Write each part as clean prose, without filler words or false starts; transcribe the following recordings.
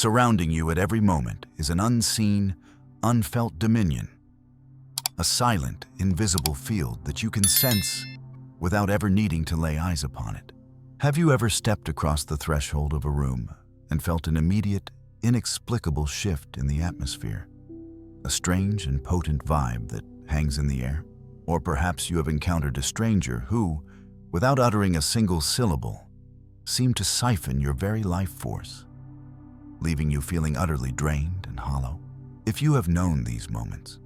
Surrounding you at every moment is an unseen, unfelt dominion, a silent, invisible field that you can sense without ever needing to lay eyes upon it. Have you ever stepped across the threshold of a room and felt an immediate, inexplicable shift in the atmosphere? A strange and potent vibe that hangs in the air? Or perhaps you have encountered a stranger who, without uttering a single syllable, seemed to siphon your very life force, leaving you feeling utterly drained and hollow. If you have known these moments,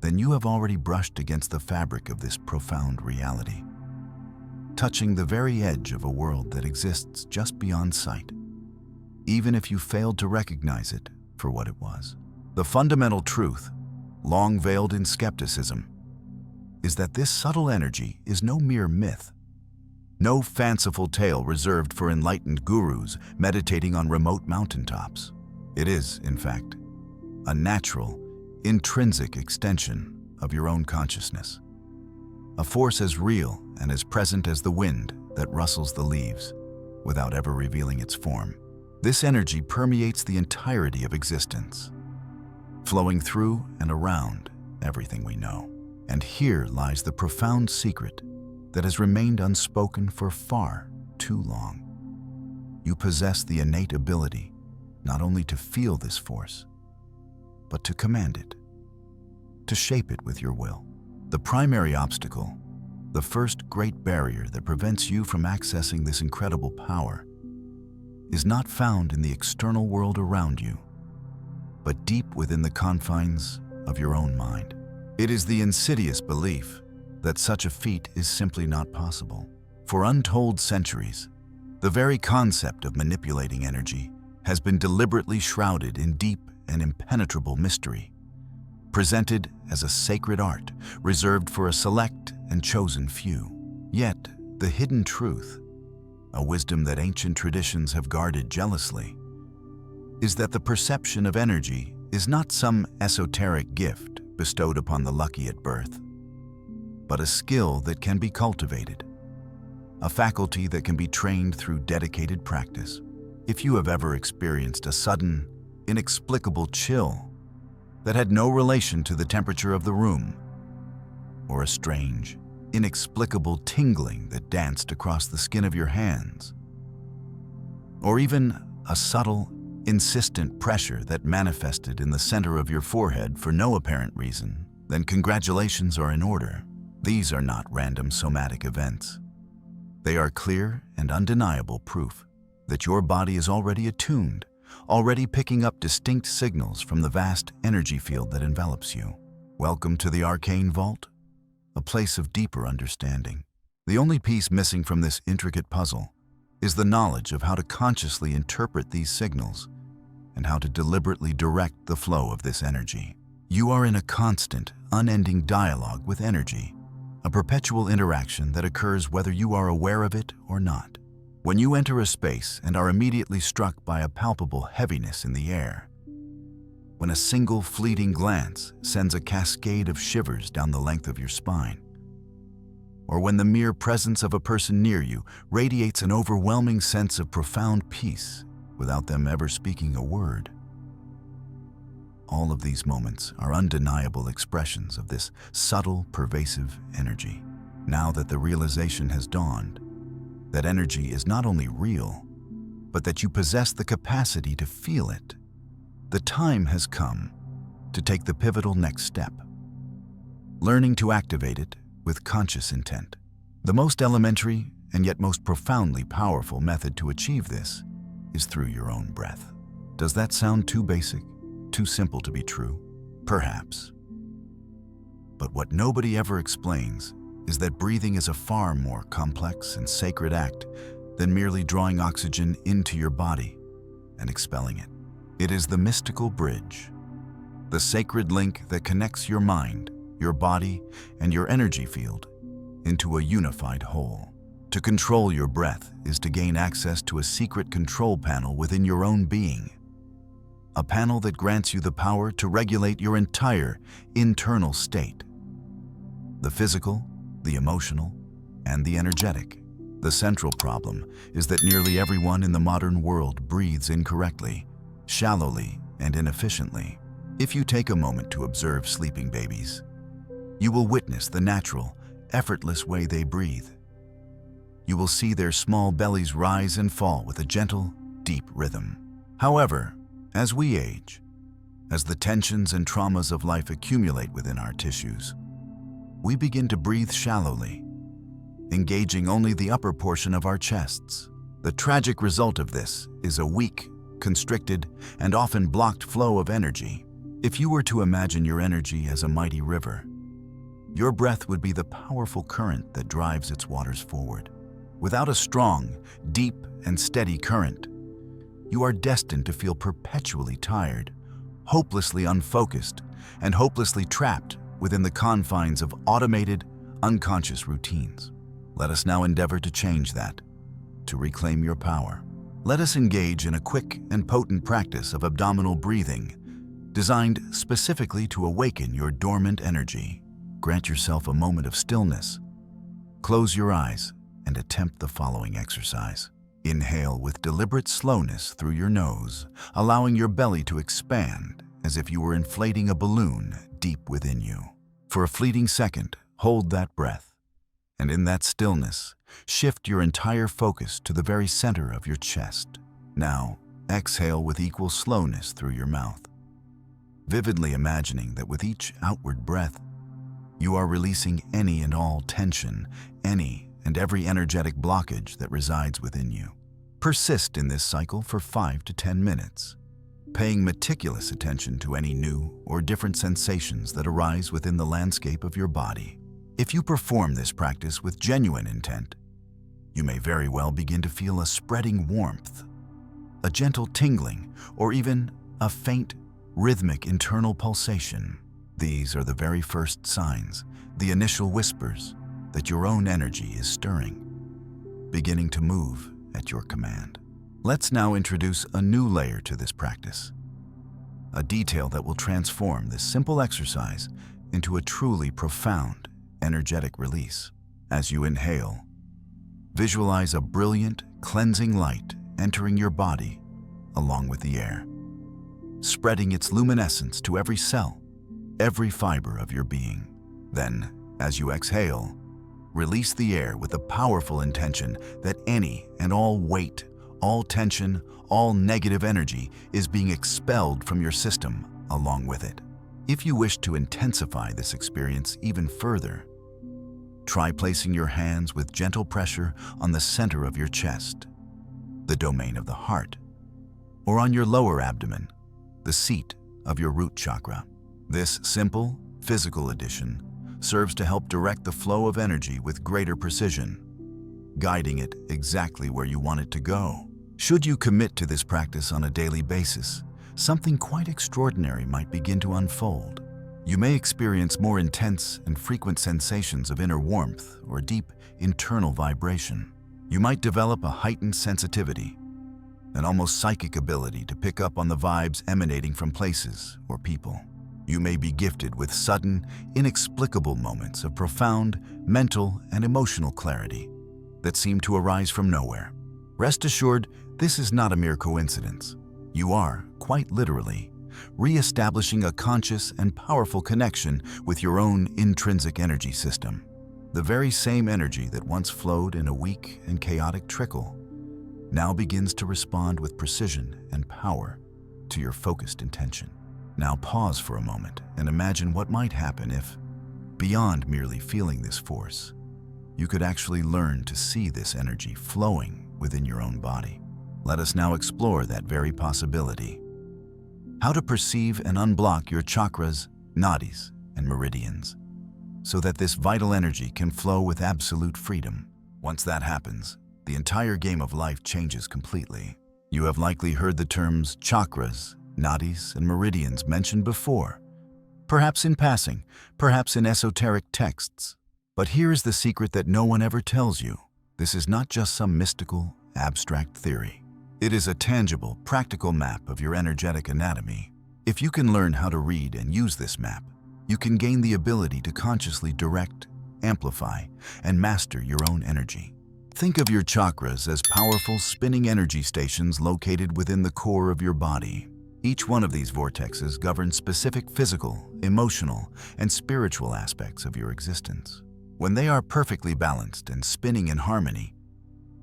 then you have already brushed against the fabric of this profound reality, touching the very edge of a world that exists just beyond sight, even if you failed to recognize it for what it was. The fundamental truth, long veiled in skepticism, is that this subtle energy is no mere myth, no fanciful tale reserved for enlightened gurus meditating on remote mountaintops. It is, in fact, a natural, intrinsic extension of your own consciousness, a force as real and as present as the wind that rustles the leaves without ever revealing its form. This energy permeates the entirety of existence, flowing through and around everything we know. And here lies the profound secret that has remained unspoken for far too long. You possess the innate ability not only to feel this force, but to command it, to shape it with your will. The primary obstacle, the first great barrier that prevents you from accessing this incredible power, is not found in the external world around you, but deep within the confines of your own mind. It is the insidious belief that such a feat is simply not possible. For untold centuries, the very concept of manipulating energy has been deliberately shrouded in deep and impenetrable mystery, presented as a sacred art reserved for a select and chosen few. Yet, the hidden truth, a wisdom that ancient traditions have guarded jealously, is that the perception of energy is not some esoteric gift bestowed upon the lucky at birth, but a skill that can be cultivated, a faculty that can be trained through dedicated practice. If you have ever experienced a sudden, inexplicable chill that had no relation to the temperature of the room, or a strange, inexplicable tingling that danced across the skin of your hands, or even a subtle, insistent pressure that manifested in the center of your forehead for no apparent reason, then congratulations are in order. These are not random somatic events. They are clear and undeniable proof that your body is already attuned, already picking up distinct signals from the vast energy field that envelops you. Welcome to the Arcane Vault, a place of deeper understanding. The only piece missing from this intricate puzzle is the knowledge of how to consciously interpret these signals and how to deliberately direct the flow of this energy. You are in a constant, unending dialogue with energy, a perpetual interaction that occurs whether you are aware of it or not. When you enter a space and are immediately struck by a palpable heaviness in the air, when a single fleeting glance sends a cascade of shivers down the length of your spine, or when the mere presence of a person near you radiates an overwhelming sense of profound peace without them ever speaking a word. All of these moments are undeniable expressions of this subtle, pervasive energy. Now that the realization has dawned that energy is not only real, but that you possess the capacity to feel it, the time has come to take the pivotal next step, learning to activate it with conscious intent. The most elementary and yet most profoundly powerful method to achieve this is through your own breath. Does that sound too basic, too simple to be true? Perhaps. But what nobody ever explains is that breathing is a far more complex and sacred act than merely drawing oxygen into your body and expelling it. It is the mystical bridge, the sacred link that connects your mind, your body, and your energy field into a unified whole. To control your breath is to gain access to a secret control panel within your own being, a panel that grants you the power to regulate your entire internal state, the physical, the emotional, and the energetic. The central problem is that nearly everyone in the modern world breathes incorrectly, shallowly and inefficiently. If you take a moment to observe sleeping babies, you will witness the natural, effortless way they breathe. You will see their small bellies rise and fall with a gentle, deep rhythm. However, as we age, as the tensions and traumas of life accumulate within our tissues, we begin to breathe shallowly, engaging only the upper portion of our chests. The tragic result of this is a weak, constricted, and often blocked flow of energy. If you were to imagine your energy as a mighty river, your breath would be the powerful current that drives its waters forward. Without a strong, deep, and steady current, you are destined to feel perpetually tired, hopelessly unfocused, and hopelessly trapped within the confines of automated, unconscious routines. Let us now endeavor to change that, to reclaim your power. Let us engage in a quick and potent practice of abdominal breathing, designed specifically to awaken your dormant energy. Grant yourself a moment of stillness. Close your eyes and attempt the following exercise. Inhale with deliberate slowness through your nose, allowing your belly to expand as if you were inflating a balloon deep within you. For a fleeting second, hold that breath, and in that stillness, shift your entire focus to the very center of your chest. Now, exhale with equal slowness through your mouth, vividly imagining that with each outward breath, you are releasing any and all tension, any and every energetic blockage that resides within you. Persist in this cycle for 5 to 10 minutes, paying meticulous attention to any new or different sensations that arise within the landscape of your body. If you perform this practice with genuine intent, you may very well begin to feel a spreading warmth, a gentle tingling, or even a faint, rhythmic internal pulsation. These are the very first signs, the initial whispers, that your own energy is stirring, beginning to move at your command. Let's now introduce a new layer to this practice, a detail that will transform this simple exercise into a truly profound, energetic release. As you inhale, visualize a brilliant, cleansing light entering your body along with the air, spreading its luminescence to every cell, every fiber of your being. Then, as you exhale, release the air with a powerful intention that any and all weight, all tension, all negative energy is being expelled from your system along with it. If you wish to intensify this experience even further, try placing your hands with gentle pressure on the center of your chest, the domain of the heart, or on your lower abdomen, the seat of your root chakra. This simple, physical addition serves to help direct the flow of energy with greater precision, guiding it exactly where you want it to go. Should you commit to this practice on a daily basis, something quite extraordinary might begin to unfold. You may experience more intense and frequent sensations of inner warmth or deep internal vibration. You might develop a heightened sensitivity, an almost psychic ability to pick up on the vibes emanating from places or people. You may be gifted with sudden, inexplicable moments of profound mental and emotional clarity that seem to arise from nowhere. Rest assured, this is not a mere coincidence. You are, quite literally, re-establishing a conscious and powerful connection with your own intrinsic energy system. The very same energy that once flowed in a weak and chaotic trickle now begins to respond with precision and power to your focused intention. Now pause for a moment and imagine what might happen if, beyond merely feeling this force, you could actually learn to see this energy flowing within your own body. Let us now explore that very possibility. How to perceive and unblock your chakras, nadis, and meridians, so that this vital energy can flow with absolute freedom. Once that happens, the entire game of life changes completely. You have likely heard the terms chakras, nadis, and meridians mentioned before, perhaps in passing, perhaps in esoteric texts. But here is the secret that no one ever tells you. This is not just some mystical, abstract theory. It is a tangible, practical map of your energetic anatomy. If you can learn how to read and use this map, you can gain the ability to consciously direct, amplify, and master your own energy. Think of your chakras as powerful spinning energy stations located within the core of your body. Each one of these vortexes governs specific physical, emotional, and spiritual aspects of your existence. When they are perfectly balanced and spinning in harmony,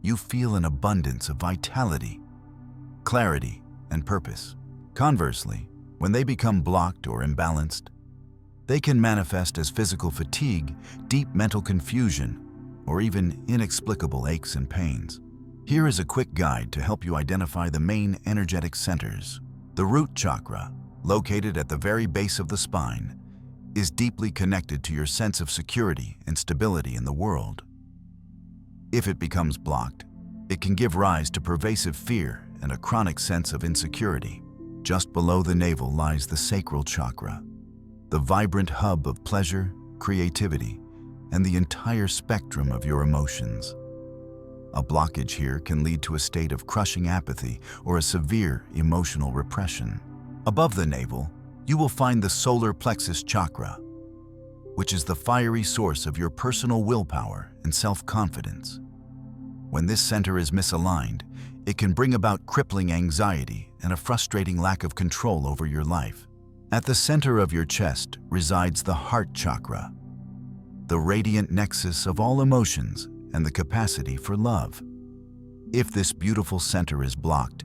you feel an abundance of vitality, clarity, and purpose. Conversely, when they become blocked or imbalanced, they can manifest as physical fatigue, deep mental confusion, or even inexplicable aches and pains. Here is a quick guide to help you identify the main energetic centers. The root chakra, located at the very base of the spine, is deeply connected to your sense of security and stability in the world. If it becomes blocked, it can give rise to pervasive fear and a chronic sense of insecurity. Just below the navel lies the sacral chakra, the vibrant hub of pleasure, creativity, and the entire spectrum of your emotions. A blockage here can lead to a state of crushing apathy or a severe emotional repression. Above the navel, you will find the solar plexus chakra, which is the fiery source of your personal willpower and self-confidence. When this center is misaligned, it can bring about crippling anxiety and a frustrating lack of control over your life. At the center of your chest resides the heart chakra, the radiant nexus of all emotions and the capacity for love. If this beautiful center is blocked,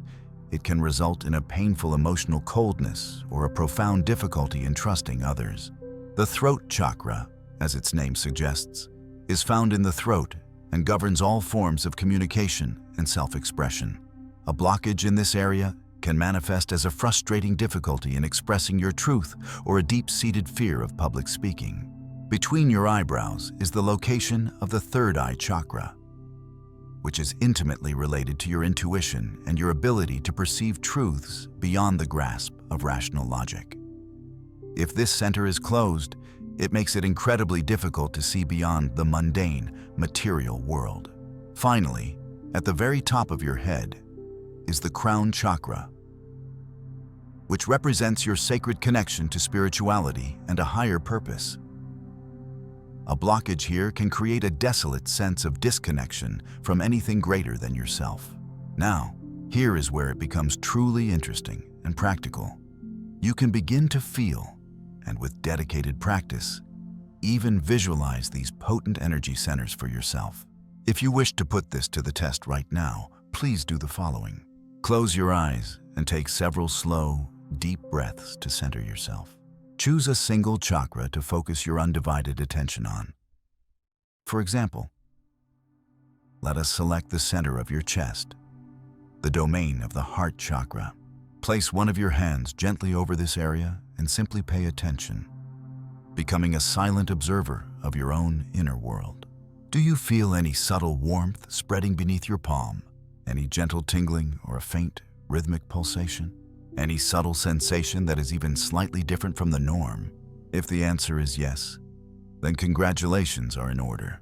it can result in a painful emotional coldness or a profound difficulty in trusting others. The throat chakra, as its name suggests, is found in the throat and governs all forms of communication and self-expression. A blockage in this area can manifest as a frustrating difficulty in expressing your truth or a deep-seated fear of public speaking. Between your eyebrows is the location of the third eye chakra, which is intimately related to your intuition and your ability to perceive truths beyond the grasp of rational logic. If this center is closed, it makes it incredibly difficult to see beyond the mundane, material world. Finally, at the very top of your head is the crown chakra, which represents your sacred connection to spirituality and a higher purpose. A blockage here can create a desolate sense of disconnection from anything greater than yourself. Now, here is where it becomes truly interesting and practical. You can begin to feel, and with dedicated practice, even visualize these potent energy centers for yourself. If you wish to put this to the test right now, please do the following. Close your eyes and take several slow, deep breaths to center yourself. Choose a single chakra to focus your undivided attention on. For example, let us select the center of your chest, the domain of the heart chakra. Place one of your hands gently over this area and simply pay attention, becoming a silent observer of your own inner world. Do you feel any subtle warmth spreading beneath your palm? Any gentle tingling or a faint, rhythmic pulsation? Any subtle sensation that is even slightly different from the norm? If the answer is yes, then congratulations are in order.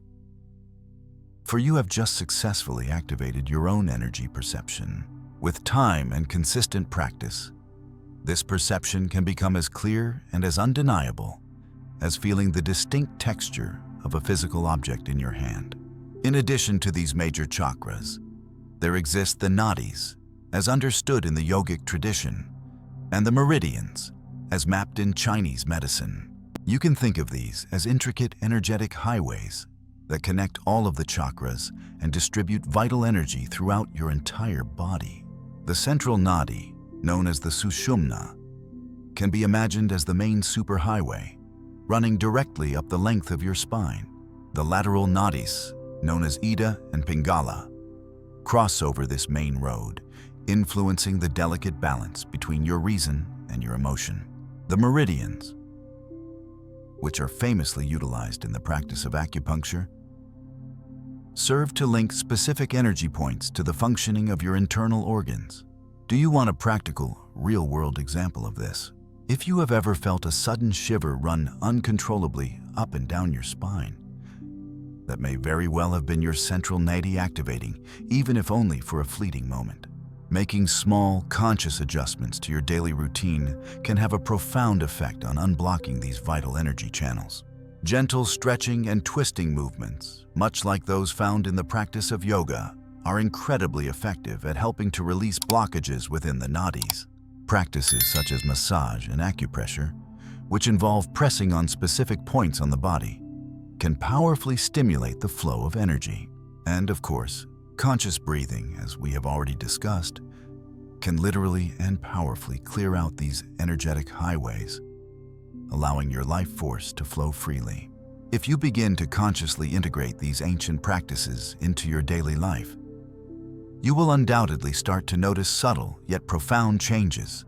For you have just successfully activated your own energy perception. With time and consistent practice, this perception can become as clear and as undeniable as feeling the distinct texture of a physical object in your hand. In addition to these major chakras, there exist the nadis, as understood in the yogic tradition, and the meridians, as mapped in Chinese medicine. You can think of these as intricate energetic highways that connect all of the chakras and distribute vital energy throughout your entire body. The central nadi, known as the sushumna, can be imagined as the main superhighway, running directly up the length of your spine. The lateral nadis, known as Ida and Pingala, cross over this main road, influencing the delicate balance between your reason and your emotion. The meridians, which are famously utilized in the practice of acupuncture, serve to link specific energy points to the functioning of your internal organs. Do you want a practical, real-world example of this? If you have ever felt a sudden shiver run uncontrollably up and down your spine, that may very well have been your central nadi activating, even if only for a fleeting moment. Making small, conscious adjustments to your daily routine can have a profound effect on unblocking these vital energy channels. Gentle stretching and twisting movements, much like those found in the practice of yoga, are incredibly effective at helping to release blockages within the nadis. Practices such as massage and acupressure, which involve pressing on specific points on the body, can powerfully stimulate the flow of energy. And of course, conscious breathing, as we have already discussed, can literally and powerfully clear out these energetic highways, allowing your life force to flow freely. If you begin to consciously integrate these ancient practices into your daily life, you will undoubtedly start to notice subtle yet profound changes,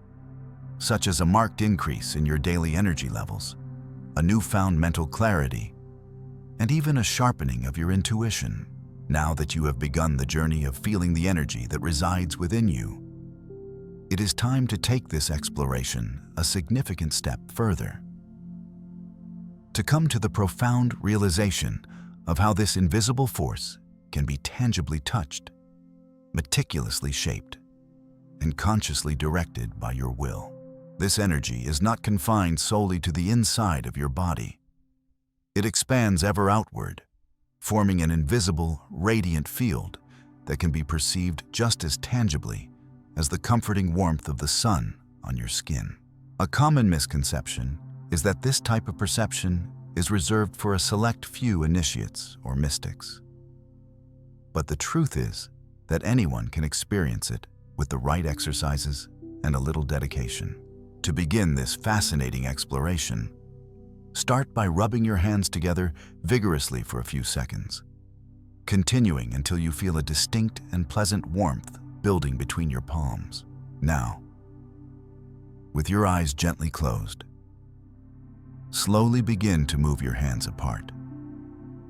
such as a marked increase in your daily energy levels, a newfound mental clarity, and even a sharpening of your intuition. Now that you have begun the journey of feeling the energy that resides within you, it is time to take this exploration a significant step further. To come to the profound realization of how this invisible force can be tangibly touched, meticulously shaped, and consciously directed by your will. This energy is not confined solely to the inside of your body. It expands ever outward, forming an invisible, radiant field that can be perceived just as tangibly as the comforting warmth of the sun on your skin. A common misconception is that this type of perception is reserved for a select few initiates or mystics. But the truth is that anyone can experience it with the right exercises and a little dedication. To begin this fascinating exploration, start by rubbing your hands together vigorously for a few seconds, continuing until you feel a distinct and pleasant warmth building between your palms. Now, with your eyes gently closed, slowly begin to move your hands apart,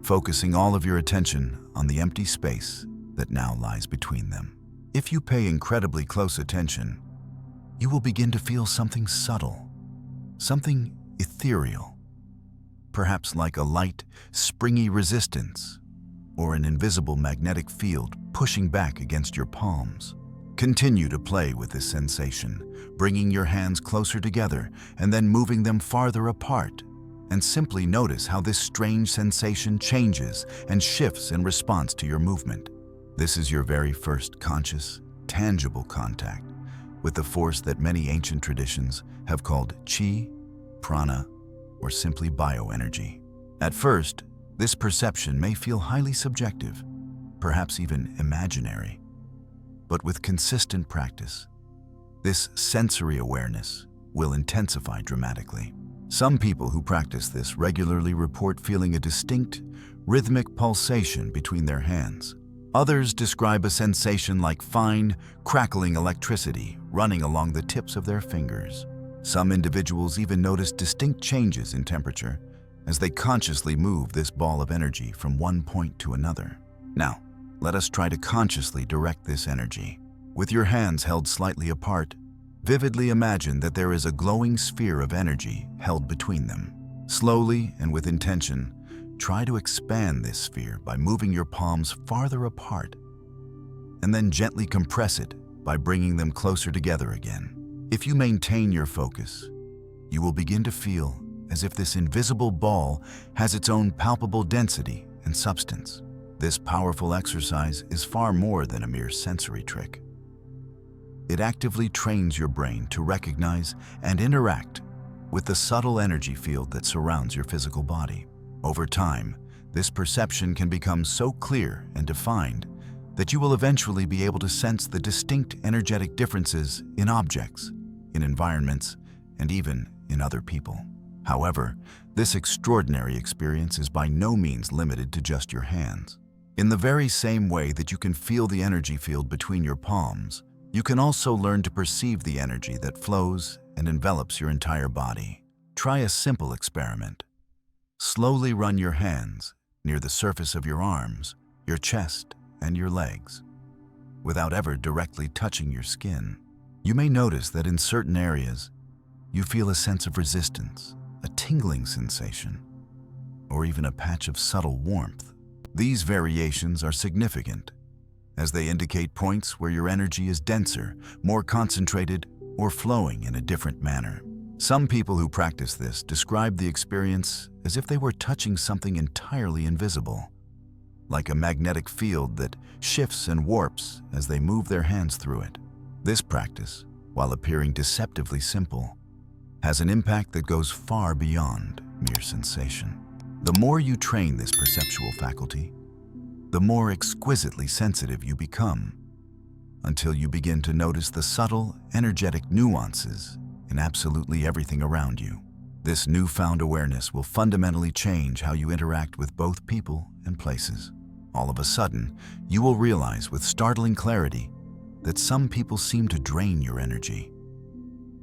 focusing all of your attention on the empty space that now lies between them. If you pay incredibly close attention, you will begin to feel something subtle, something ethereal, perhaps like a light, springy resistance or an invisible magnetic field pushing back against your palms. Continue to play with this sensation, bringing your hands closer together and then moving them farther apart, and simply notice how this strange sensation changes and shifts in response to your movement. This is your very first conscious, tangible contact with the force that many ancient traditions have called chi, prana, or simply bioenergy. At first, this perception may feel highly subjective, perhaps even imaginary. But with consistent practice, this sensory awareness will intensify dramatically. Some people who practice this regularly report feeling a distinct, rhythmic pulsation between their hands. Others describe a sensation like fine, crackling electricity running along the tips of their fingers. Some individuals even notice distinct changes in temperature as they consciously move this ball of energy from one point to another. Now, let us try to consciously direct this energy. With your hands held slightly apart, vividly imagine that there is a glowing sphere of energy held between them. Slowly and with intention, try to expand this sphere by moving your palms farther apart, and then gently compress it by bringing them closer together again. If you maintain your focus, you will begin to feel as if this invisible ball has its own palpable density and substance. This powerful exercise is far more than a mere sensory trick. It actively trains your brain to recognize and interact with the subtle energy field that surrounds your physical body. Over time, this perception can become so clear and defined that you will eventually be able to sense the distinct energetic differences in objects, in environments, and even in other people. However, this extraordinary experience is by no means limited to just your hands. In the very same way that you can feel the energy field between your palms, you can also learn to perceive the energy that flows and envelops your entire body. Try a simple experiment. Slowly run your hands near the surface of your arms, your chest, and your legs, without ever directly touching your skin. You may notice that in certain areas, you feel a sense of resistance, a tingling sensation, or even a patch of subtle warmth. These variations are significant, as they indicate points where your energy is denser, more concentrated, or flowing in a different manner. Some people who practice this describe the experience as if they were touching something entirely invisible, like a magnetic field that shifts and warps as they move their hands through it. This practice, while appearing deceptively simple, has an impact that goes far beyond mere sensation. The more you train this perceptual faculty, the more exquisitely sensitive you become, until you begin to notice the subtle, energetic nuances in absolutely everything around you. This newfound awareness will fundamentally change how you interact with both people and places. All of a sudden, you will realize with startling clarity that some people seem to drain your energy,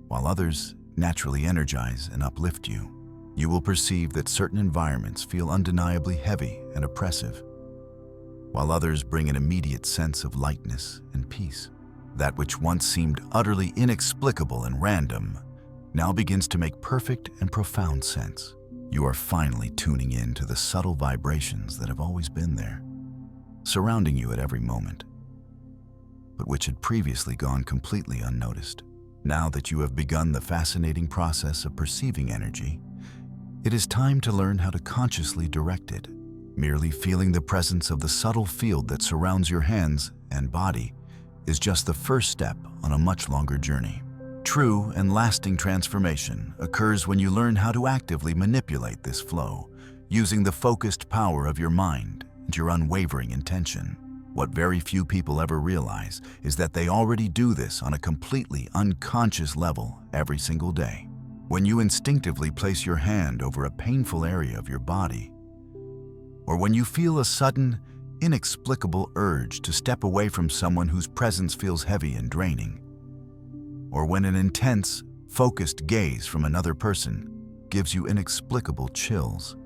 while others naturally energize and uplift you. You will perceive that certain environments feel undeniably heavy and oppressive, while others bring an immediate sense of lightness and peace. That which once seemed utterly inexplicable and random now begins to make perfect and profound sense. You are finally tuning in to the subtle vibrations that have always been there, surrounding you at every moment, but which had previously gone completely unnoticed. Now that you have begun the fascinating process of perceiving energy, it is time to learn how to consciously direct it. Merely feeling the presence of the subtle field that surrounds your hands and body is just the first step on a much longer journey. True and lasting transformation occurs when you learn how to actively manipulate this flow, using the focused power of your mind and your unwavering intention. What very few people ever realize is that they already do this on a completely unconscious level every single day. When you instinctively place your hand over a painful area of your body, or when you feel a sudden, inexplicable urge to step away from someone whose presence feels heavy and draining, or when an intense, focused gaze from another person gives you inexplicable chills.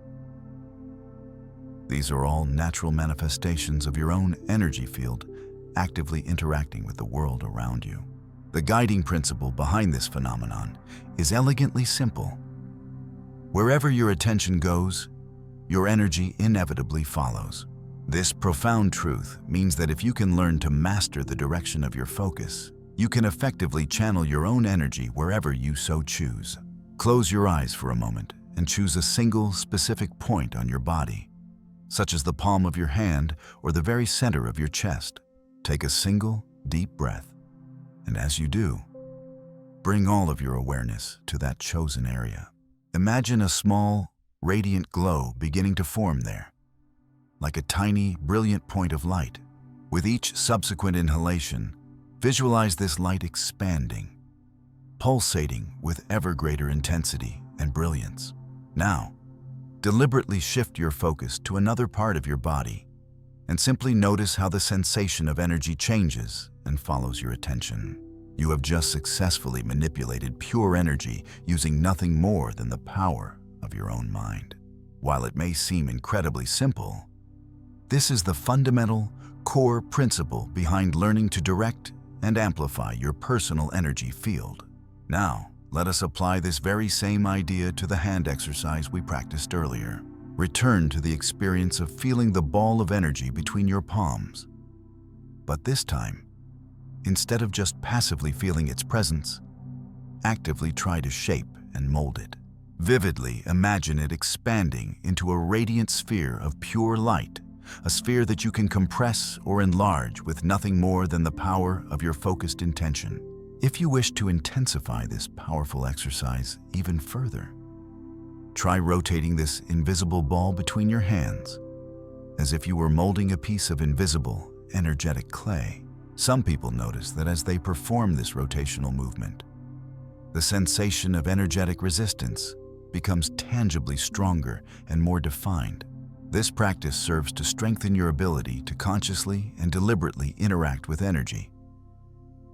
These are all natural manifestations of your own energy field actively interacting with the world around you. The guiding principle behind this phenomenon is elegantly simple. Wherever your attention goes, your energy inevitably follows. This profound truth means that if you can learn to master the direction of your focus, you can effectively channel your own energy wherever you so choose. Close your eyes for a moment and choose a single specific point on your body, such as the palm of your hand or the very center of your chest. Take a single, deep breath, and as you do, bring all of your awareness to that chosen area. Imagine a small, radiant glow beginning to form there, like a tiny, brilliant point of light. With each subsequent inhalation, visualize this light expanding, pulsating with ever greater intensity and brilliance. Now, deliberately shift your focus to another part of your body and simply notice how the sensation of energy changes and follows your attention. You have just successfully manipulated pure energy using nothing more than the power of your own mind. While it may seem incredibly simple, this is the fundamental, core principle behind learning to direct and amplify your personal energy field. Now, let us apply this very same idea to the hand exercise we practiced earlier. Return to the experience of feeling the ball of energy between your palms. But this time, instead of just passively feeling its presence, actively try to shape and mold it. Vividly imagine it expanding into a radiant sphere of pure light, a sphere that you can compress or enlarge with nothing more than the power of your focused intention. If you wish to intensify this powerful exercise even further, try rotating this invisible ball between your hands, as if you were molding a piece of invisible, energetic clay. Some people notice that as they perform this rotational movement, the sensation of energetic resistance becomes tangibly stronger and more defined. This practice serves to strengthen your ability to consciously and deliberately interact with energy.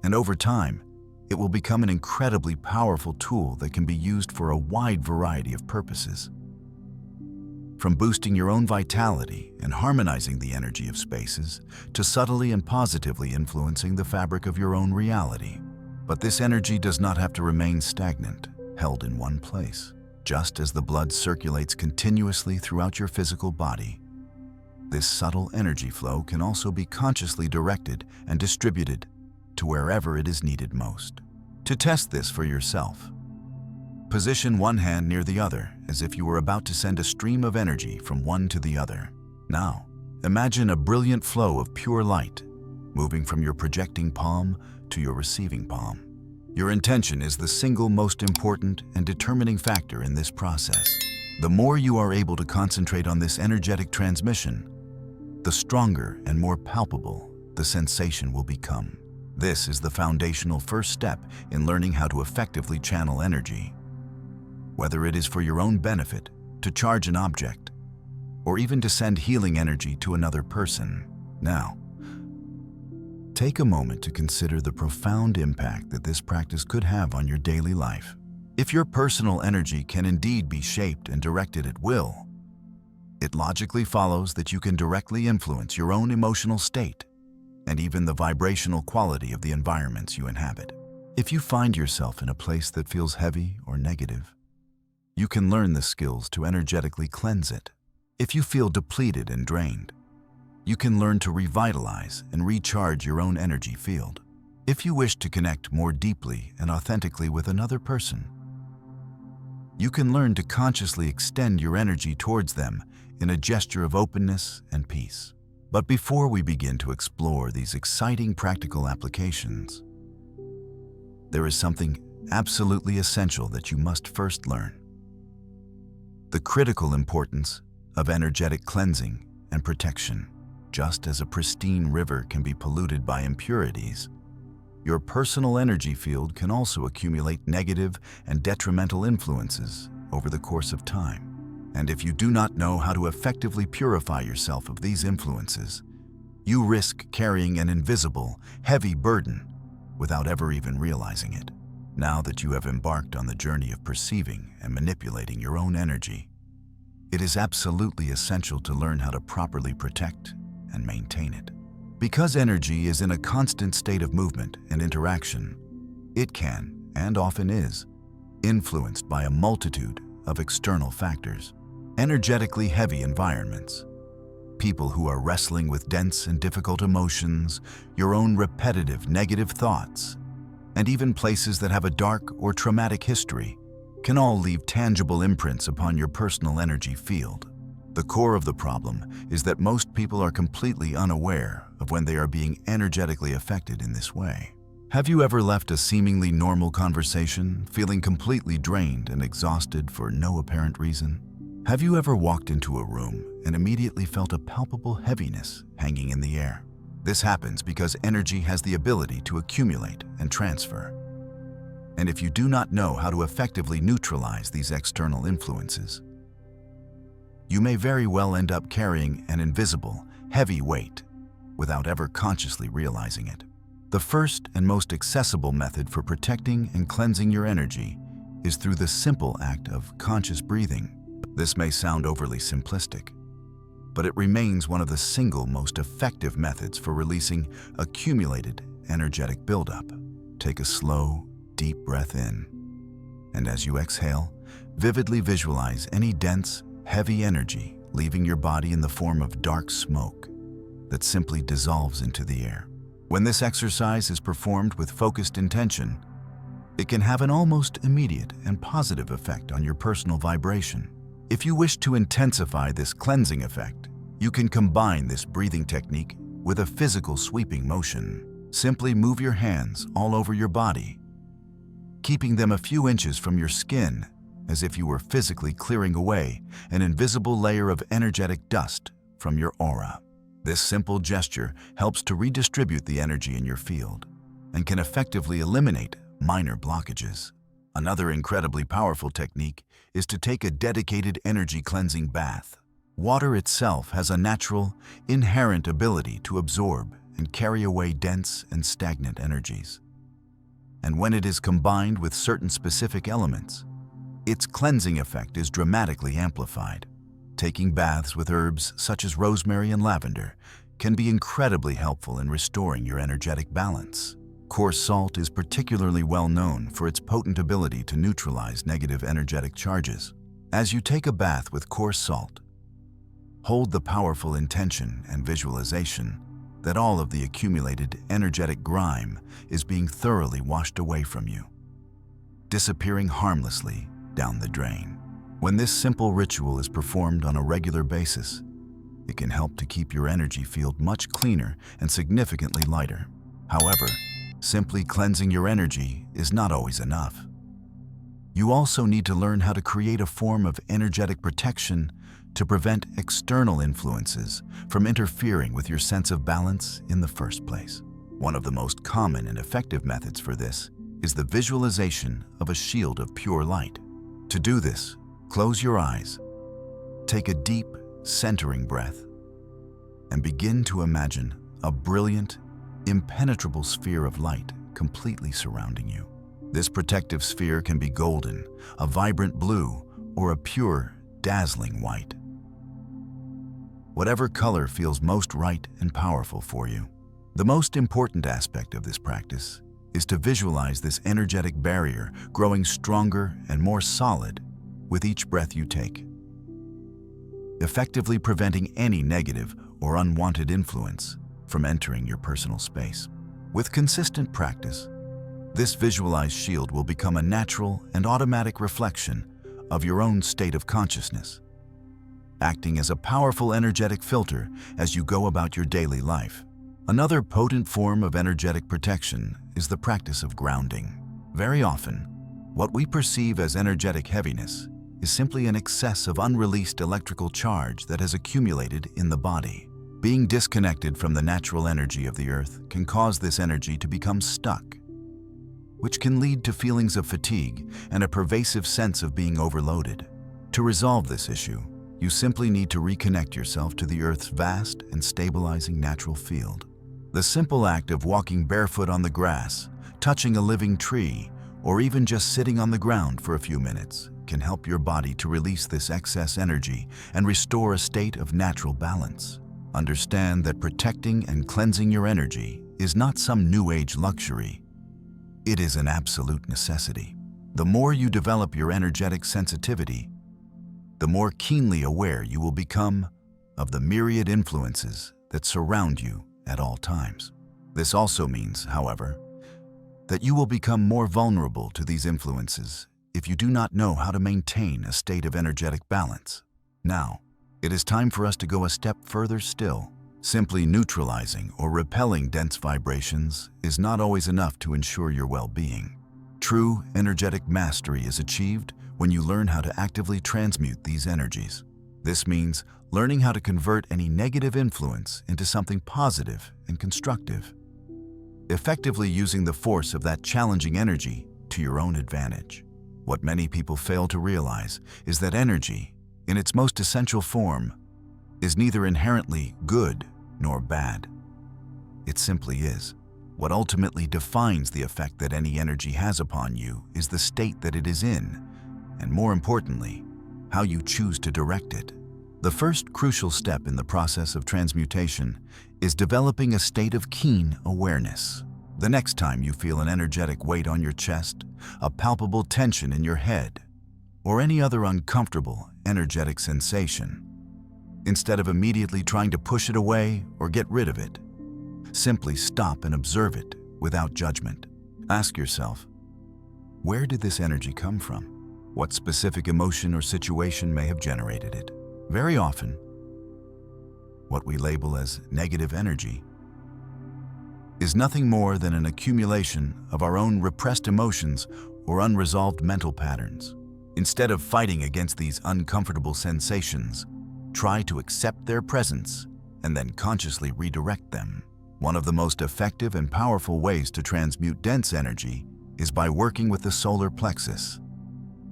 And over time, it will become an incredibly powerful tool that can be used for a wide variety of purposes. From boosting your own vitality and harmonizing the energy of spaces, to subtly and positively influencing the fabric of your own reality. But this energy does not have to remain stagnant, held in one place. Just as the blood circulates continuously throughout your physical body, this subtle energy flow can also be consciously directed and distributed to wherever it is needed most. To test this for yourself, position one hand near the other as if you were about to send a stream of energy from one to the other. Now, imagine a brilliant flow of pure light moving from your projecting palm to your receiving palm. Your intention is the single most important and determining factor in this process. The more you are able to concentrate on this energetic transmission, the stronger and more palpable the sensation will become. This is the foundational first step in learning how to effectively channel energy. Whether it is for your own benefit, to charge an object, or even to send healing energy to another person. Now, take a moment to consider the profound impact that this practice could have on your daily life. If your personal energy can indeed be shaped and directed at will, it logically follows that you can directly influence your own emotional state and even the vibrational quality of the environments you inhabit. If you find yourself in a place that feels heavy or negative, you can learn the skills to energetically cleanse it. If you feel depleted and drained, you can learn to revitalize and recharge your own energy field. If you wish to connect more deeply and authentically with another person, you can learn to consciously extend your energy towards them in a gesture of openness and peace. But before we begin to explore these exciting practical applications, there is something absolutely essential that you must first learn: the critical importance of energetic cleansing and protection. Just as a pristine river can be polluted by impurities, your personal energy field can also accumulate negative and detrimental influences over the course of time. And if you do not know how to effectively purify yourself of these influences, you risk carrying an invisible, heavy burden without ever even realizing it. Now that you have embarked on the journey of perceiving and manipulating your own energy, it is absolutely essential to learn how to properly protect and maintain it. Because energy is in a constant state of movement and interaction, it can, and often is, influenced by a multitude of external factors. Energetically heavy environments, people who are wrestling with dense and difficult emotions, your own repetitive negative thoughts, and even places that have a dark or traumatic history can all leave tangible imprints upon your personal energy field. The core of the problem is that most people are completely unaware of when they are being energetically affected in this way. Have you ever left a seemingly normal conversation feeling completely drained and exhausted for no apparent reason? Have you ever walked into a room and immediately felt a palpable heaviness hanging in the air? This happens because energy has the ability to accumulate and transfer. And if you do not know how to effectively neutralize these external influences, you may very well end up carrying an invisible, heavy weight without ever consciously realizing it. The first and most accessible method for protecting and cleansing your energy is through the simple act of conscious breathing. This may sound overly simplistic, but it remains one of the single most effective methods for releasing accumulated energetic buildup. Take a slow, deep breath in, and as you exhale, vividly visualize any dense, heavy energy leaving your body in the form of dark smoke that simply dissolves into the air. When this exercise is performed with focused intention, it can have an almost immediate and positive effect on your personal vibration. If you wish to intensify this cleansing effect, you can combine this breathing technique with a physical sweeping motion. Simply move your hands all over your body, keeping them a few inches from your skin, as if you were physically clearing away an invisible layer of energetic dust from your aura. This simple gesture helps to redistribute the energy in your field and can effectively eliminate minor blockages. Another incredibly powerful technique is to take a dedicated energy cleansing bath. Water itself has a natural, inherent ability to absorb and carry away dense and stagnant energies. And when it is combined with certain specific elements, its cleansing effect is dramatically amplified. Taking baths with herbs such as rosemary and lavender can be incredibly helpful in restoring your energetic balance. Coarse salt is particularly well known for its potent ability to neutralize negative energetic charges. As you take a bath with coarse salt, hold the powerful intention and visualization that all of the accumulated energetic grime is being thoroughly washed away from you, disappearing harmlessly down the drain. When this simple ritual is performed on a regular basis, it can help to keep your energy field much cleaner and significantly lighter. However, Simply cleansing your energy is not always enough. You also need to learn how to create a form of energetic protection to prevent external influences from interfering with your sense of balance in the first place. One of the most common and effective methods for this is the visualization of a shield of pure light. To do this, close your eyes, take a deep, centering breath, and begin to imagine a brilliant, impenetrable sphere of light completely surrounding you. This protective sphere can be golden, a vibrant blue, or a pure, dazzling white. Whatever color feels most right and powerful for you. The most important aspect of this practice is to visualize this energetic barrier growing stronger and more solid with each breath you take, effectively preventing any negative or unwanted influence from entering your personal space. With consistent practice, this visualized shield will become a natural and automatic reflection of your own state of consciousness, acting as a powerful energetic filter as you go about your daily life. Another potent form of energetic protection is the practice of grounding. Very often, what we perceive as energetic heaviness is simply an excess of unreleased electrical charge that has accumulated in the body. Being disconnected from the natural energy of the earth can cause this energy to become stuck, which can lead to feelings of fatigue and a pervasive sense of being overloaded. To resolve this issue, you simply need to reconnect yourself to the earth's vast and stabilizing natural field. The simple act of walking barefoot on the grass, touching a living tree, or even just sitting on the ground for a few minutes can help your body to release this excess energy and restore a state of natural balance. Understand that protecting and cleansing your energy is not some new age luxury. It is an absolute necessity. The more you develop your energetic sensitivity, the more keenly aware you will become of the myriad influences that surround you at all times. This also means, however, that you will become more vulnerable to these influences if you do not know how to maintain a state of energetic balance. Now, it is time for us to go a step further still. Simply neutralizing or repelling dense vibrations is not always enough to ensure your well-being. True energetic mastery is achieved when you learn how to actively transmute these energies. This means learning how to convert any negative influence into something positive and constructive, effectively using the force of that challenging energy to your own advantage. What many people fail to realize is that energy, in its most essential form, is neither inherently good nor bad. It simply is. What ultimately defines the effect that any energy has upon you is the state that it is in, and more importantly, how you choose to direct it. The first crucial step in the process of transmutation is developing a state of keen awareness. The next time you feel an energetic weight on your chest, a palpable tension in your head, or any other uncomfortable, energetic sensation, instead of immediately trying to push it away or get rid of it, simply stop and observe it without judgment. Ask yourself, where did this energy come from? What specific emotion or situation may have generated it? Very often, what we label as negative energy is nothing more than an accumulation of our own repressed emotions or unresolved mental patterns. Instead of fighting against these uncomfortable sensations, try to accept their presence and then consciously redirect them. One of the most effective and powerful ways to transmute dense energy is by working with the solar plexus,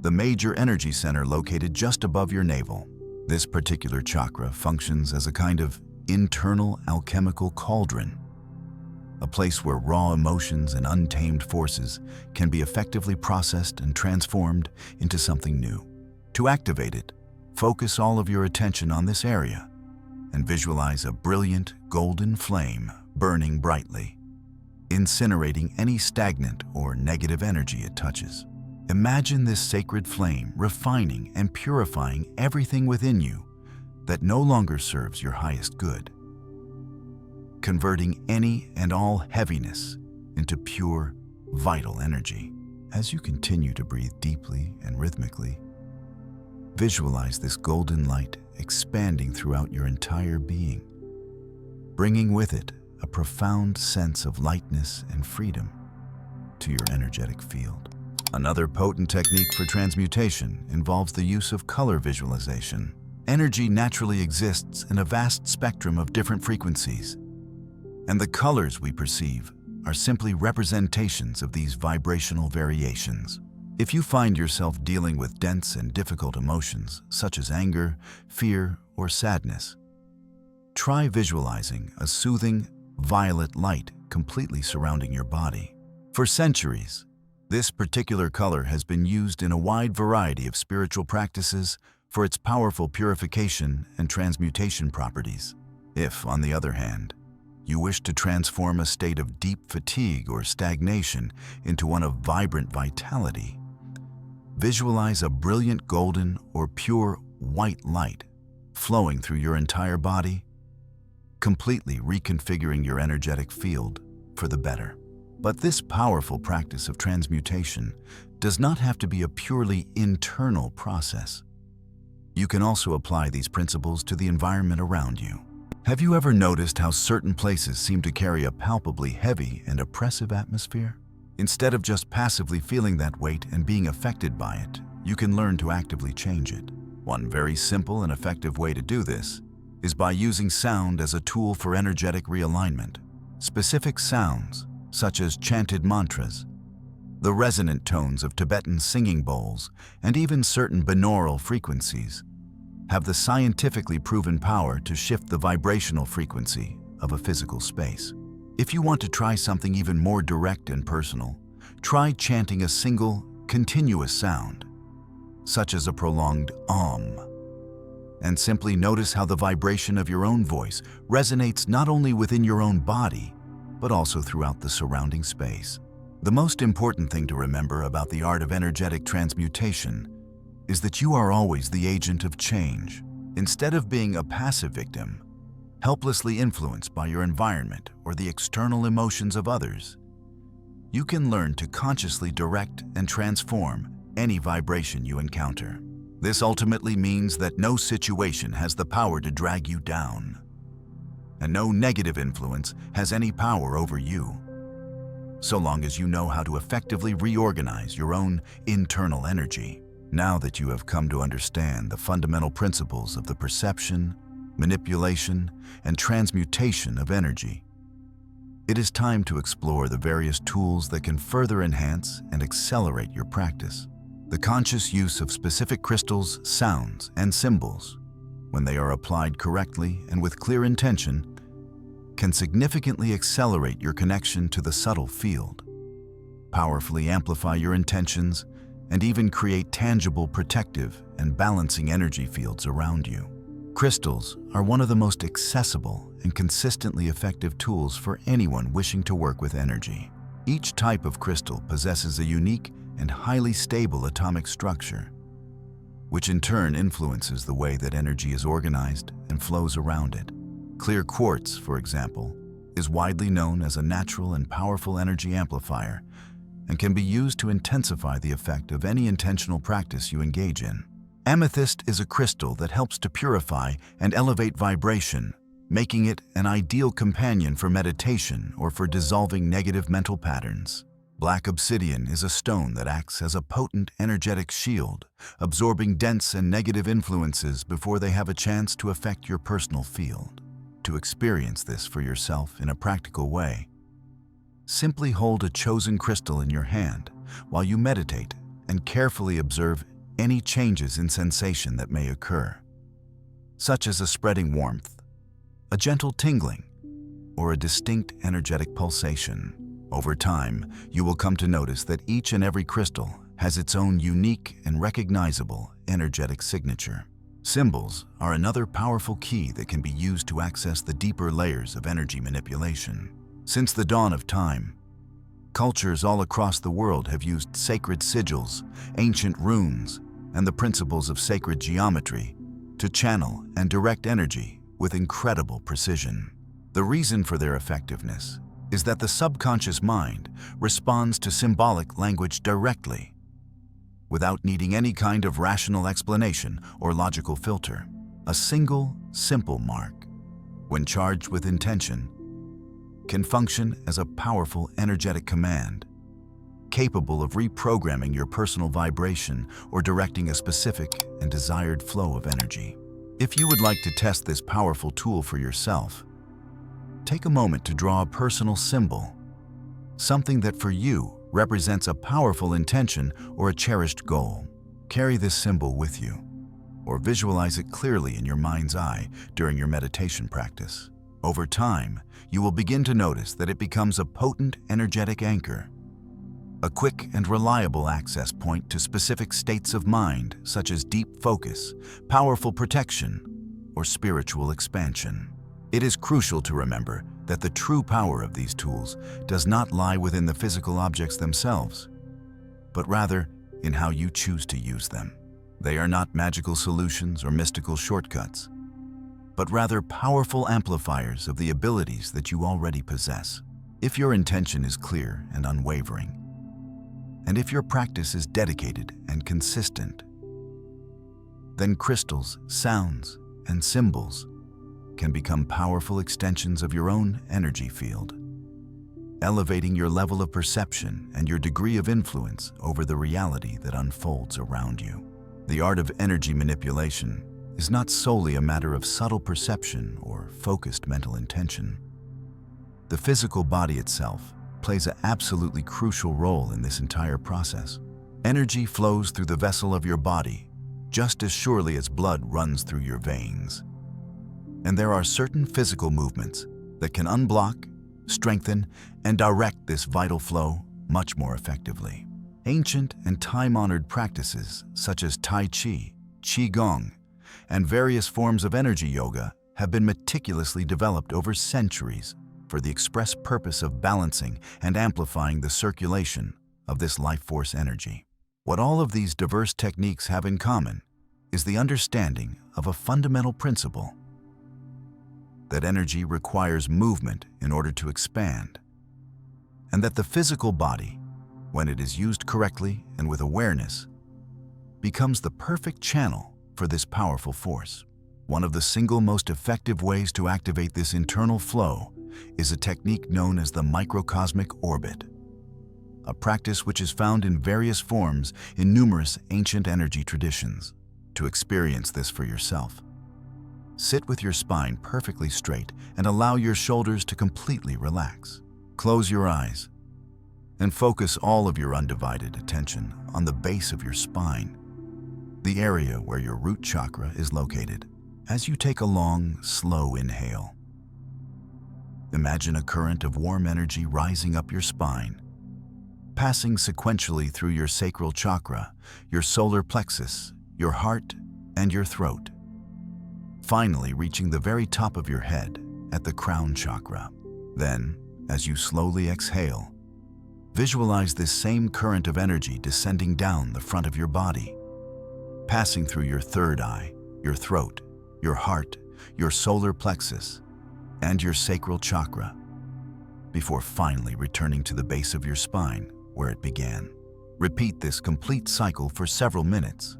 the major energy center located just above your navel. This particular chakra functions as a kind of internal alchemical cauldron, a place where raw emotions and untamed forces can be effectively processed and transformed into something new. To activate it, focus all of your attention on this area and visualize a brilliant golden flame burning brightly, incinerating any stagnant or negative energy it touches. Imagine this sacred flame refining and purifying everything within you that no longer serves your highest good, converting any and all heaviness into pure, vital energy. As you continue to breathe deeply and rhythmically, visualize this golden light expanding throughout your entire being, bringing with it a profound sense of lightness and freedom to your energetic field. Another potent technique for transmutation involves the use of color visualization. Energy naturally exists in a vast spectrum of different frequencies, and the colors we perceive are simply representations of these vibrational variations. If you find yourself dealing with dense and difficult emotions, such as anger, fear, or sadness, try visualizing a soothing, violet light completely surrounding your body. For centuries, this particular color has been used in a wide variety of spiritual practices for its powerful purification and transmutation properties. If, on the other hand, you wish to transform a state of deep fatigue or stagnation into one of vibrant vitality, visualize a brilliant golden or pure white light flowing through your entire body, completely reconfiguring your energetic field for the better. But this powerful practice of transmutation does not have to be a purely internal process. You can also apply these principles to the environment around you. Have you ever noticed how certain places seem to carry a palpably heavy and oppressive atmosphere? Instead of just passively feeling that weight and being affected by it, you can learn to actively change it. One very simple and effective way to do this is by using sound as a tool for energetic realignment. Specific sounds, such as chanted mantras, the resonant tones of Tibetan singing bowls, and even certain binaural frequencies, have the scientifically proven power to shift the vibrational frequency of a physical space. If you want to try something even more direct and personal, try chanting a single, continuous sound, such as a prolonged Om, and simply notice how the vibration of your own voice resonates not only within your own body, but also throughout the surrounding space. The most important thing to remember about the art of energetic transmutation is that you are always the agent of change. Instead of being a passive victim, helplessly influenced by your environment or the external emotions of others, you can learn to consciously direct and transform any vibration you encounter. This ultimately means that no situation has the power to drag you down, and no negative influence has any power over you, so long as you know how to effectively reorganize your own internal energy. Now that you have come to understand the fundamental principles of the perception, manipulation, and transmutation of energy, it is time to explore the various tools that can further enhance and accelerate your practice. The conscious use of specific crystals, sounds, and symbols, when they are applied correctly and with clear intention, can significantly accelerate your connection to the subtle field, powerfully amplify your intentions, and even create tangible protective and balancing energy fields around you. Crystals are one of the most accessible and consistently effective tools for anyone wishing to work with energy. Each type of crystal possesses a unique and highly stable atomic structure, which in turn influences the way that energy is organized and flows around it. Clear quartz, for example, is widely known as a natural and powerful energy amplifier and can be used to intensify the effect of any intentional practice you engage in. Amethyst is a crystal that helps to purify and elevate vibration, making it an ideal companion for meditation or for dissolving negative mental patterns. Black obsidian is a stone that acts as a potent energetic shield, absorbing dense and negative influences before they have a chance to affect your personal field. To experience this for yourself in a practical way, simply hold a chosen crystal in your hand while you meditate and carefully observe any changes in sensation that may occur, such as a spreading warmth, a gentle tingling, or a distinct energetic pulsation. Over time, you will come to notice that each and every crystal has its own unique and recognizable energetic signature. Symbols are another powerful key that can be used to access the deeper layers of energy manipulation. Since the dawn of time, cultures all across the world have used sacred sigils, ancient runes, and the principles of sacred geometry to channel and direct energy with incredible precision. The reason for their effectiveness is that the subconscious mind responds to symbolic language directly, without needing any kind of rational explanation or logical filter. A single, simple mark, when charged with intention, can function as a powerful energetic command, capable of reprogramming your personal vibration or directing a specific and desired flow of energy. If you would like to test this powerful tool for yourself, take a moment to draw a personal symbol, something that for you represents a powerful intention or a cherished goal. Carry this symbol with you, or visualize it clearly in your mind's eye during your meditation practice. Over time, you will begin to notice that it becomes a potent, energetic anchor, a quick and reliable access point to specific states of mind, such as deep focus, powerful protection, or spiritual expansion. It is crucial to remember that the true power of these tools does not lie within the physical objects themselves, but rather in how you choose to use them. They are not magical solutions or mystical shortcuts, but rather powerful amplifiers of the abilities that you already possess. If your intention is clear and unwavering, and if your practice is dedicated and consistent, then crystals, sounds, and symbols can become powerful extensions of your own energy field, elevating your level of perception and your degree of influence over the reality that unfolds around you. The art of energy manipulation is not solely a matter of subtle perception or focused mental intention. The physical body itself plays an absolutely crucial role in this entire process. Energy flows through the vessel of your body just as surely as blood runs through your veins. And there are certain physical movements that can unblock, strengthen, and direct this vital flow much more effectively. Ancient and time-honored practices such as Tai Chi, Qigong, and various forms of energy yoga have been meticulously developed over centuries for the express purpose of balancing and amplifying the circulation of this life force energy. What all of these diverse techniques have in common is the understanding of a fundamental principle: that energy requires movement in order to expand, and that the physical body, when it is used correctly and with awareness, becomes the perfect channel for this powerful force. One of the single most effective ways to activate this internal flow is a technique known as the microcosmic orbit, a practice which is found in various forms in numerous ancient energy traditions. To experience this for yourself, sit with your spine perfectly straight and allow your shoulders to completely relax. Close your eyes and focus all of your undivided attention on the base of your spine, the area where your root chakra is located. As you take a long, slow inhale, imagine a current of warm energy rising up your spine, passing sequentially through your sacral chakra, your solar plexus, your heart, and your throat, finally reaching the very top of your head at the crown chakra. Then, as you slowly exhale, visualize this same current of energy descending down the front of your body, passing through your third eye, your throat, your heart, your solar plexus, and your sacral chakra, before finally returning to the base of your spine where it began. Repeat this complete cycle for several minutes,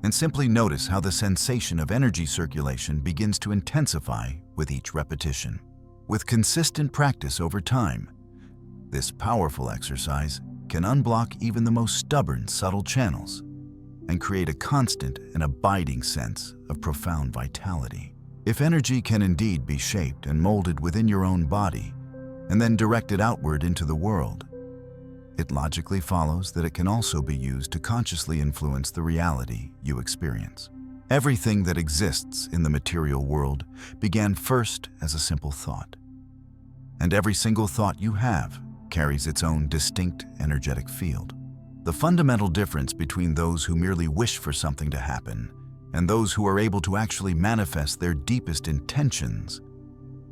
and simply notice how the sensation of energy circulation begins to intensify with each repetition. With consistent practice over time, this powerful exercise can unblock even the most stubborn, subtle channels and create a constant and abiding sense of profound vitality. If energy can indeed be shaped and molded within your own body and then directed outward into the world, it logically follows that it can also be used to consciously influence the reality you experience. Everything that exists in the material world began first as a simple thought, and every single thought you have carries its own distinct energetic field. The fundamental difference between those who merely wish for something to happen and those who are able to actually manifest their deepest intentions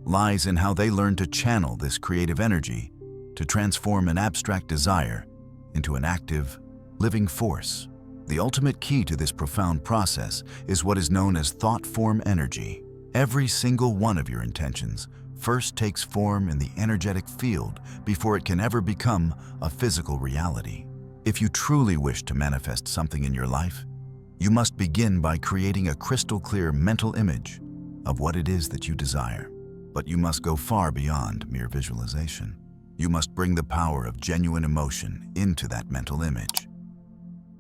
lies in how they learn to channel this creative energy to transform an abstract desire into an active, living force. The ultimate key to this profound process is what is known as thought form energy. Every single one of your intentions first takes form in the energetic field before it can ever become a physical reality. If you truly wish to manifest something in your life, you must begin by creating a crystal clear mental image of what it is that you desire. But you must go far beyond mere visualization. You must bring the power of genuine emotion into that mental image,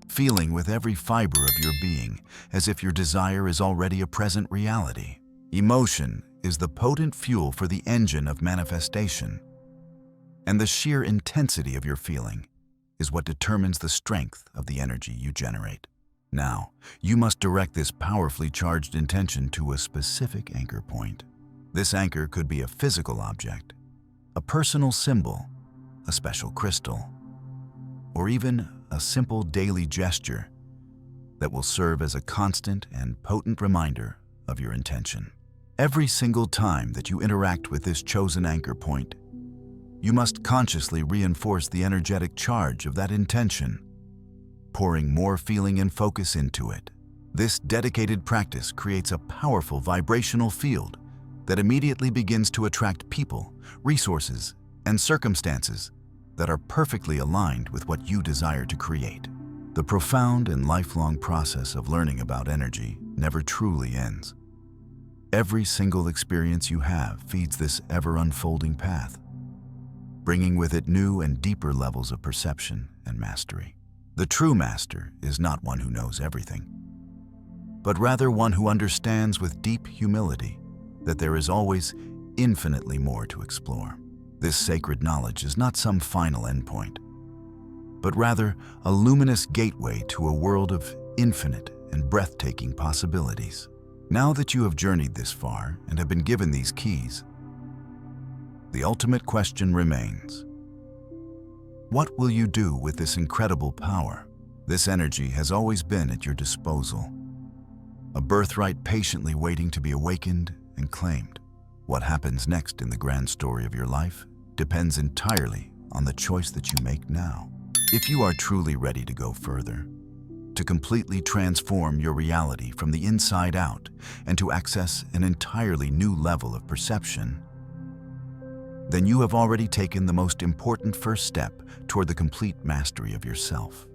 feeling with every fiber of your being as if your desire is already a present reality. Emotion is the potent fuel for the engine of manifestation, and the sheer intensity of your feeling is what determines the strength of the energy you generate. Now, you must direct this powerfully charged intention to a specific anchor point. This anchor could be a physical object, a personal symbol, a special crystal, or even a simple daily gesture that will serve as a constant and potent reminder of your intention. Every single time that you interact with this chosen anchor point, you must consciously reinforce the energetic charge of that intention, pouring more feeling and focus into it. This dedicated practice creates a powerful vibrational field that immediately begins to attract people, resources, and circumstances that are perfectly aligned with what you desire to create. The profound and lifelong process of learning about energy never truly ends. Every single experience you have feeds this ever-unfolding path, bringing with it new and deeper levels of perception and mastery. The true master is not one who knows everything, but rather one who understands with deep humility that there is always infinitely more to explore. This sacred knowledge is not some final endpoint, but rather a luminous gateway to a world of infinite and breathtaking possibilities. Now that you have journeyed this far and have been given these keys, the ultimate question remains: what will you do with this incredible power? This energy has always been at your disposal, a birthright patiently waiting to be awakened and claimed. What happens next in the grand story of your life depends entirely on the choice that you make now. If you are truly ready to go further, to completely transform your reality from the inside out, and to access an entirely new level of perception, then you have already taken the most important first step toward the complete mastery of yourself.